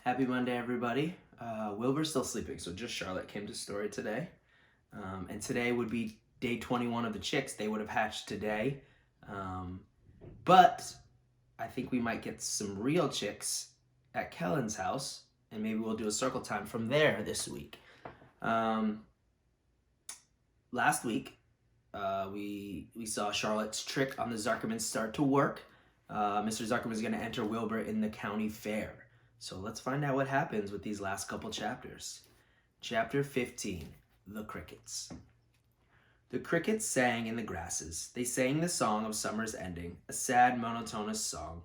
Happy Monday, everybody. Wilbur's still sleeping, so just Charlotte came to story today. And today would be day 21 of the chicks. They would have hatched today. But I think we might get some real chicks at Kellen's house, and maybe we'll do a circle time from there this week. Last week, we saw Charlotte's trick on the Zuckerman start to work. Mr. Zuckerman is going to enter Wilbur in the county fair. So let's find out what happens with these last couple chapters. Chapter 15, The Crickets. The crickets sang in the grasses. They sang the song of summer's ending, a sad, monotonous song.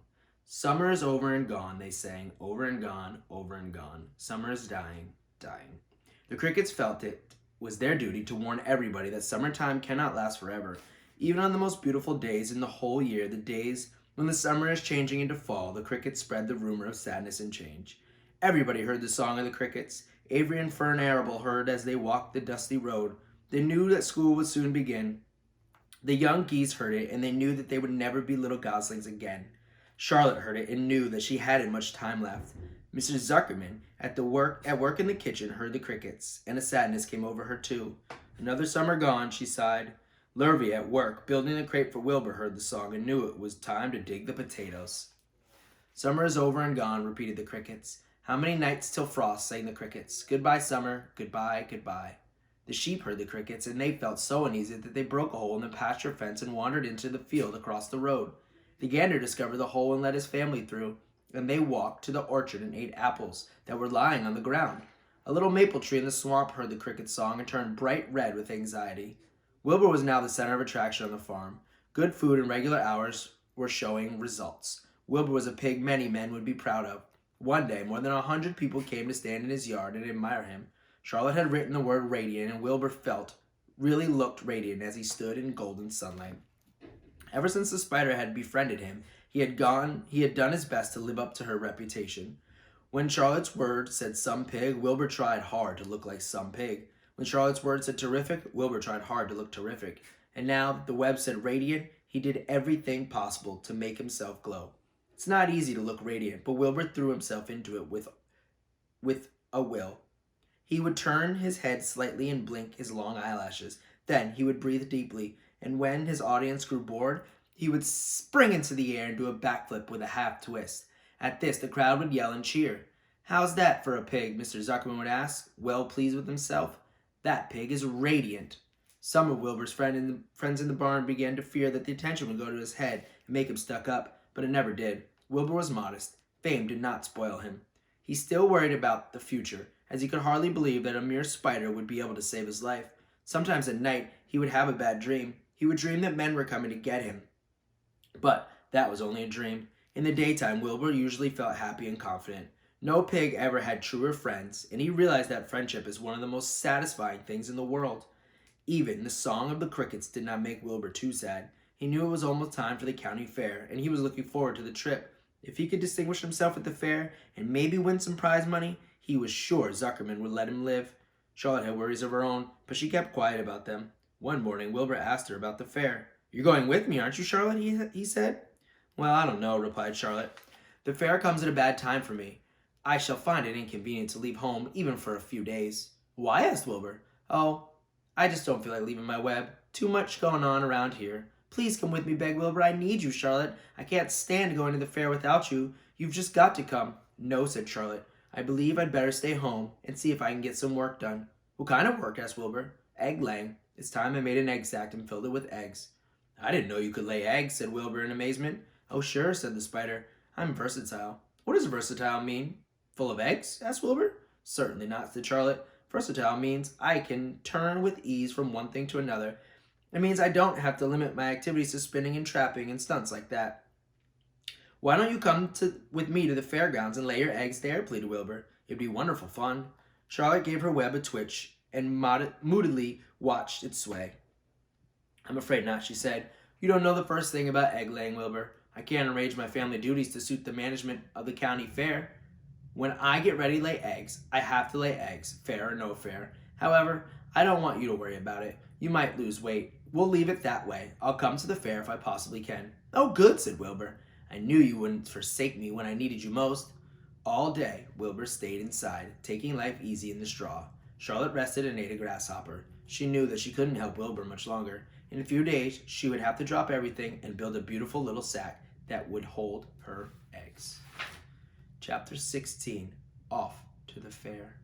Summer is over and gone, they sang, over and gone, over and gone. Summer is dying, dying. The crickets felt it was their duty to warn everybody that summertime cannot last forever. Even on the most beautiful days in the whole year, the days when the summer is changing into fall, the crickets spread the rumor of sadness and change. Everybody heard the song of the crickets. Avery and Fern Arable heard as they walked the dusty road. They knew that school would soon begin. The young geese heard it, and they knew that they would never be little goslings again. Charlotte heard it and knew that she hadn't much time left. Mrs. Zuckerman, at work in the kitchen, heard the crickets, and a sadness came over her too. Another summer gone, she sighed. Lurvy, at work, building a crate for Wilbur, heard the song and knew it was time to dig the potatoes. Summer is over and gone, repeated the crickets. How many nights till frost, sang the crickets. Goodbye, summer, goodbye, goodbye. The sheep heard the crickets, and they felt so uneasy that they broke a hole in the pasture fence and wandered into the field across the road. The gander discovered the hole and let his family through, and they walked to the orchard and ate apples that were lying on the ground. A little maple tree in the swamp heard the cricket's song and turned bright red with anxiety. Wilbur was now the center of attraction on the farm. Good food and regular hours were showing results. Wilbur was a pig many men would be proud of. One day, more than 100 people came to stand in his yard and admire him. Charlotte had written the word radiant, and Wilbur really looked radiant as he stood in golden sunlight. Ever since the spider had befriended him, he had done his best to live up to her reputation. When Charlotte's word said some pig, Wilbur tried hard to look like some pig. When Charlotte's word said terrific, Wilbur tried hard to look terrific. And now that the web said radiant, he did everything possible to make himself glow. It's not easy to look radiant, but Wilbur threw himself into it with a will. He would turn his head slightly and blink his long eyelashes. Then he would breathe deeply, and when his audience grew bored, he would spring into the air and do a backflip with a half twist. At this, the crowd would yell and cheer. How's that for a pig? Mr. Zuckerman would ask, well pleased with himself. That pig is radiant. Some of Wilbur's friends in the barn began to fear that the attention would go to his head and make him stuck up, but it never did. Wilbur was modest. Fame did not spoil him. He still worried about the future, as he could hardly believe that a mere spider would be able to save his life. Sometimes at night, he would have a bad dream. He would dream that men were coming to get him. But that was only a dream. In the daytime, Wilbur usually felt happy and confident. No pig ever had truer friends, and he realized that friendship is one of the most satisfying things in the world. Even the song of the crickets did not make Wilbur too sad. He knew it was almost time for the county fair, and he was looking forward to the trip. If he could distinguish himself at the fair and maybe win some prize money, he was sure Zuckerman would let him live. Charlotte had worries of her own, but she kept quiet about them. One morning, Wilbur asked her about the fair. You're going with me, aren't you, Charlotte? He said. Well, I don't know, replied Charlotte. The fair comes at a bad time for me. I shall find it inconvenient to leave home even for a few days. Why? Asked Wilbur. Oh, I just don't feel like leaving my web. Too much going on around here. Please come with me, begged Wilbur. I need you, Charlotte. I can't stand going to the fair without you. You've just got to come. No, said Charlotte. I believe I'd better stay home and see if I can get some work done. What kind of work? Asked Wilbur. Egg laying. It's time I made an egg sack and filled it with eggs. I didn't know you could lay eggs, said Wilbur in amazement. Oh, sure, said the spider. I'm versatile. What does versatile mean? Full of eggs? Asked Wilbur. Certainly not, said Charlotte. Versatile means I can turn with ease from one thing to another. It means I don't have to limit my activities to spinning and trapping and stunts like that. Why don't you come with me to the fairgrounds and lay your eggs there, pleaded Wilbur. It'd be wonderful fun. Charlotte gave her web a twitch and moodily watched it sway. I'm afraid not, she said. You don't know the first thing about egg laying, Wilbur. I can't arrange my family duties to suit the management of the county fair. When I get ready to lay eggs, I have to lay eggs, fair or no fair. However, I don't want you to worry about it. You might lose weight. We'll leave it that way. I'll come to the fair if I possibly can. Oh, good, said Wilbur. I knew you wouldn't forsake me when I needed you most. All day, Wilbur stayed inside, taking life easy in the straw. Charlotte rested and ate a grasshopper. She knew that she couldn't help Wilbur much longer. In a few days, she would have to drop everything and build a beautiful little sack that would hold her eggs. Chapter 16. Off to the fair.